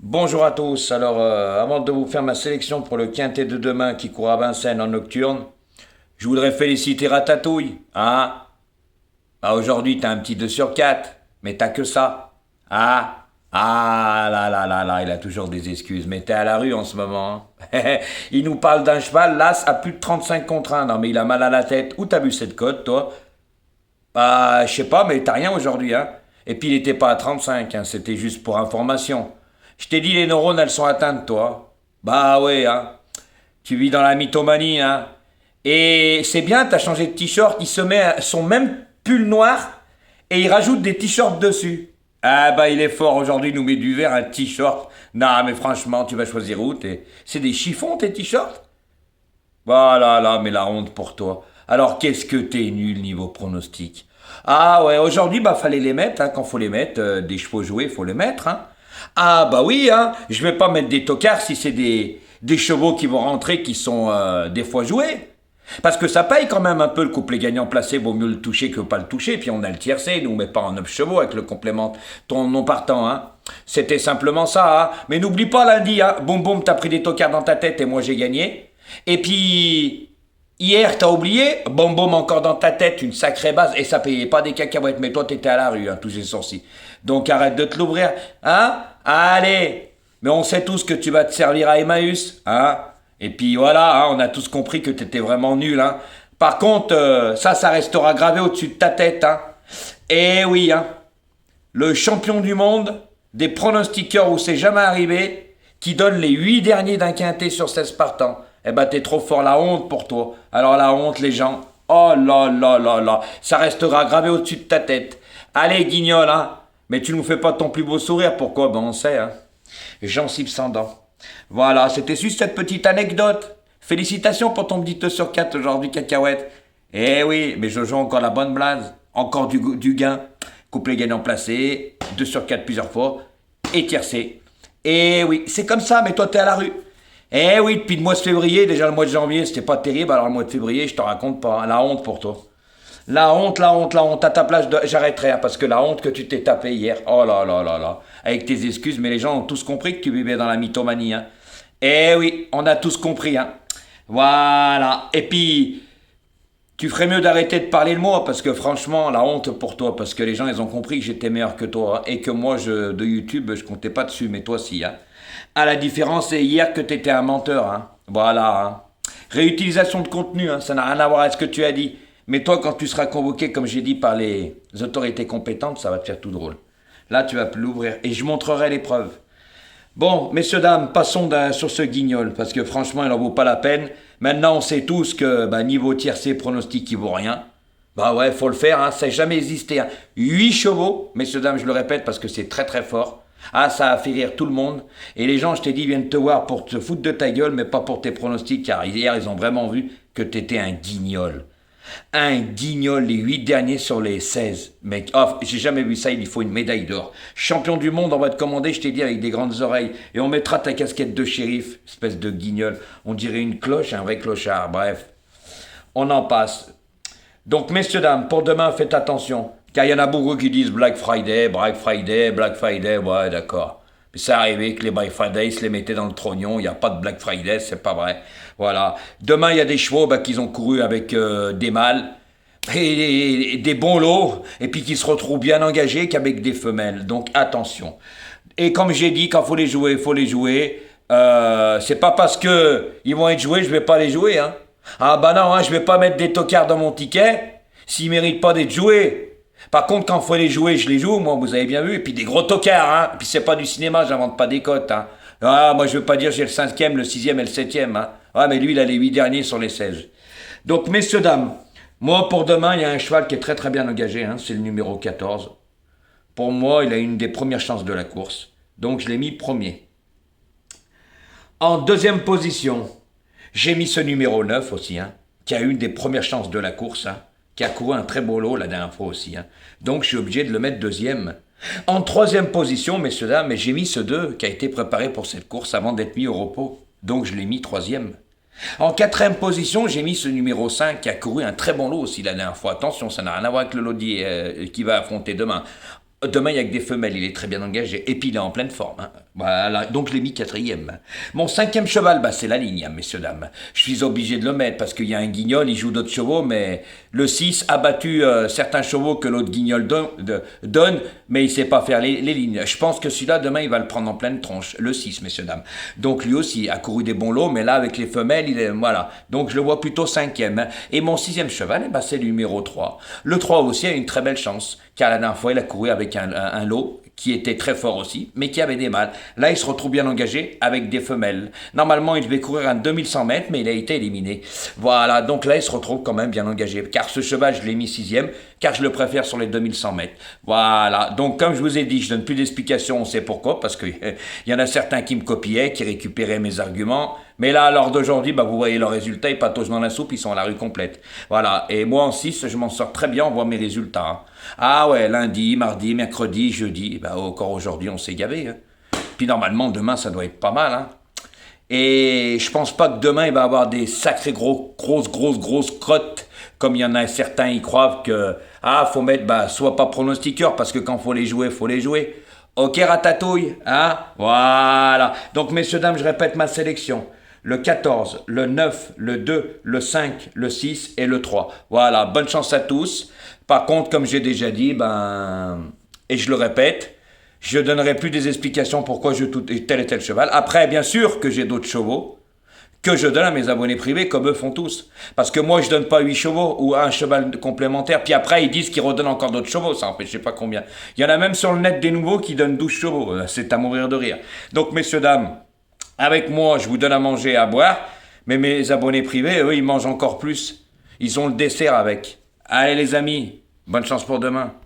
Bonjour à tous. Alors, avant de vous faire ma sélection pour le quintet de demain qui court à Vincennes en nocturne, je voudrais féliciter Ratatouille. Hein? Bah, aujourd'hui, t'as un petit 2 sur 4, mais t'as que ça. Ah, ah là là là là, il a toujours des excuses. Mais t'es à la rue en ce moment. Hein. Il nous parle d'un cheval, l'As à plus de 35 contre 1. Non, mais il a mal à la tête. Où t'as vu cette cote, toi? Bah, je sais pas, mais t'as rien aujourd'hui, hein. Et puis il était pas à 35, hein, c'était juste pour information. Je t'ai dit, les neurones, elles sont atteintes, toi. Bah ouais, hein. Tu vis dans la mythomanie, hein. Et c'est bien, t'as changé de t-shirt, il se met son même pull noir et il rajoute des t-shirts dessus. Ah bah il est fort aujourd'hui, il nous met du vert, un t-shirt. Non mais franchement, tu vas choisir où C'est des chiffons tes t-shirts? Voilà, là, mais la honte pour toi. Alors, qu'est-ce que t'es nul niveau pronostic? Ah ouais, aujourd'hui, bah, fallait les mettre, hein, quand faut les mettre, des chevaux joués, faut les mettre, hein. Ah bah oui, hein, je vais pas mettre des tocards si c'est des chevaux qui vont rentrer, qui sont des fois joués. Parce que ça paye quand même un peu le couplet gagnant placé, vaut mieux le toucher que pas le toucher, puis on a le tiercé, nous on met pas en 9 chevaux avec le complément, ton non partant, hein. C'était simplement ça, hein. Mais n'oublie pas lundi, hein, boum boum, t'as pris des tocards dans ta tête et moi j'ai gagné. Et puis, hier, t'as oublié, bom bom encore dans ta tête, une sacrée base, et ça payait pas des cacahuètes, mais toi t'étais à la rue, hein, tous ces sourcils. Donc arrête de te l'ouvrir, hein? Allez! Mais on sait tous que tu vas te servir à Emmaüs, hein? Et puis voilà, hein, on a tous compris que t'étais vraiment nul, hein? Par contre, ça restera gravé au-dessus de ta tête, hein? Eh oui, hein? Le champion du monde, des pronostiqueurs où c'est jamais arrivé, qui donne les 8 derniers d'un quintet sur 16 partants. Eh ben t'es trop fort, la honte pour toi. Alors la honte les gens, oh là là là là, ça restera gravé au-dessus de ta tête. Allez guignol, hein, mais tu nous fais pas ton plus beau sourire, pourquoi? Ben on sait, hein. Gencive sans dents. Voilà, c'était juste cette petite anecdote. Félicitations pour ton petit 2 sur 4 aujourd'hui, cacahuète. Eh oui, mais je joue encore la bonne blase. Encore du gain. Couplet gagnant placé, 2 sur 4 plusieurs fois, et tiercé. Eh oui, c'est comme ça, mais toi t'es à la rue. Eh oui, depuis le mois de février, déjà le mois de janvier, c'était pas terrible, alors le mois de février, je te raconte pas, hein, la honte pour toi. La honte, la honte, la honte. À ta place, j'arrêterai, hein, parce que la honte que tu t'es tapé hier, oh là là là là, avec tes excuses, mais les gens ont tous compris que tu vivais dans la mythomanie. Hein. Eh oui, on a tous compris. Hein. Voilà. Et puis, tu ferais mieux d'arrêter de parler de moi, parce que franchement, la honte pour toi, parce que les gens, ils ont compris que j'étais meilleur que toi, hein, et que moi, de YouTube, je comptais pas dessus, mais toi, si. Hein. Ah, la différence, c'est hier que t'étais un menteur. Hein. Voilà. Hein. Réutilisation de contenu, hein, ça n'a rien à voir avec ce que tu as dit. Mais toi, quand tu seras convoqué, comme j'ai dit, par les autorités compétentes, ça va te faire tout drôle. Là, tu vas l'ouvrir et je montrerai les preuves. Bon, messieurs, dames, passons sur ce guignol, parce que franchement, il n'en vaut pas la peine. Maintenant, on sait tous que niveau tiercé, pronostic, il vaut rien. Bah ouais, faut le faire, hein, ça n'a jamais existé. Hein. 8 chevaux, messieurs, dames, je le répète, parce que c'est très très fort. Ah, ça a fait rire tout le monde. Et les gens, je t'ai dit, viennent te voir pour te foutre de ta gueule, mais pas pour tes pronostics, car hier, ils ont vraiment vu que t'étais un guignol. Un guignol, les 8 derniers sur les 16. Mec, oh, j'ai jamais vu ça, il faut une médaille d'or. Champion du monde, on va te commander, je t'ai dit, avec des grandes oreilles. Et on mettra ta casquette de shérif, espèce de guignol. On dirait une cloche, un vrai clochard. Bref, on en passe. Donc, messieurs, dames, pour demain, faites attention. Car il y en a beaucoup qui disent Black Friday, Black Friday, Black Friday. Ouais, d'accord. Mais c'est arrivé que les Black Friday, ils se les mettaient dans le trognon. Il n'y a pas de Black Friday, c'est pas vrai. Voilà. Demain, il y a des chevaux qu'ils ont couru avec des mâles et des bons lots, et puis qui se retrouvent bien engagés qu'avec des femelles. Donc attention. Et comme j'ai dit, quand faut les jouer, faut les jouer. C'est pas parce que ils vont être joués, je vais pas les jouer. Hein. Ah bah non, hein, je vais pas mettre des tocards dans mon ticket s'ils méritent pas d'être joués. Par contre, quand faut les jouer, je les joue, moi, vous avez bien vu. Et puis des gros tocards, hein. Et puis c'est pas du cinéma, j'invente pas des cotes, hein. Ah, moi je veux pas dire j'ai le cinquième, le sixième et le septième, hein. Ah, mais lui, il a les 8 derniers sur les 16. Donc, messieurs, dames, moi, pour demain, il y a un cheval qui est très très bien engagé, hein. C'est le numéro 14. Pour moi, il a une des premières chances de la course. Donc, je l'ai mis premier. En deuxième position, j'ai mis ce numéro 9 aussi, hein, qui a eu une des premières chances de la course, hein, qui a couru un très beau lot la dernière fois aussi. Hein. Donc je suis obligé de le mettre deuxième. En troisième position, messieurs, dames, j'ai mis ce 2 qui a été préparé pour cette course avant d'être mis au repos. Donc je l'ai mis troisième. En quatrième position, j'ai mis ce numéro 5 qui a couru un très bon lot aussi la dernière fois. Attention, ça n'a rien à voir avec le lot qui va affronter demain. Demain, il n'y a que des femelles, il est très bien engagé. Et puis, il est en pleine forme. Hein. Voilà, donc je l'ai mis quatrième. Mon cinquième cheval, bah c'est la ligne, hein, messieurs, dames. Je suis obligé de le mettre parce qu'il y a un guignol, il joue d'autres chevaux, mais le 6 a battu certains chevaux que l'autre guignol donne, mais il sait pas faire les lignes. Je pense que celui-là, demain, il va le prendre en pleine tronche, le 6, messieurs, dames. Donc lui aussi a couru des bons lots, mais là, avec les femelles, voilà. Donc je le vois plutôt cinquième. Et mon sixième cheval, eh ben, c'est le numéro 3. Le 3 aussi a une très belle chance, car la dernière fois, il a couru avec un lot qui était très fort aussi, mais qui avait des mâles. Là, il se retrouve bien engagé avec des femelles. Normalement, il devait courir un 2100 mètres, mais il a été éliminé. Voilà, donc là, il se retrouve quand même bien engagé. Car ce cheval, je l'ai mis sixième, car je le préfère sur les 2100 mètres. Voilà, donc comme je vous ai dit, je donne plus d'explications, on sait pourquoi, parce qu'il y en a certains qui me copiaient, qui récupéraient mes arguments. Mais là, à l'heure d'aujourd'hui, bah, vous voyez leurs résultats, ils pataugent dans la soupe, ils sont à la rue complète. Voilà, et moi en 6, je m'en sors très bien, on voit mes résultats. Hein. Ah ouais, lundi, mardi, mercredi, jeudi, bah, encore aujourd'hui, on s'est gavé. Hein. Puis normalement, demain, ça doit être pas mal. Hein. Et je pense pas que demain, il va y avoir des sacrées grosses crottes, comme il y en a certains, ils croient que, faut mettre, bah, soit pas pronostiqueur, parce que quand faut les jouer. Ok, ratatouille, hein. Voilà. Donc, messieurs, dames, je répète ma sélection. Le 14, le 9, le 2, le 5, le 6 et le 3. Voilà, bonne chance à tous. Par contre, comme j'ai déjà dit, et je le répète, je donnerai plus des explications pourquoi je tel et tel cheval. Après, bien sûr que j'ai d'autres chevaux que je donne à mes abonnés privés, comme eux font tous. Parce que moi, je donne pas 8 chevaux ou un cheval complémentaire, puis après, ils disent qu'ils redonnent encore d'autres chevaux, ça en fait je sais pas combien. Il y en a même sur le net des nouveaux qui donnent 12 chevaux, c'est à mourir de rire. Donc, messieurs, dames, avec moi, je vous donne à manger et à boire, mais mes abonnés privés, eux, ils mangent encore plus. Ils ont le dessert avec. Allez les amis, bonne chance pour demain.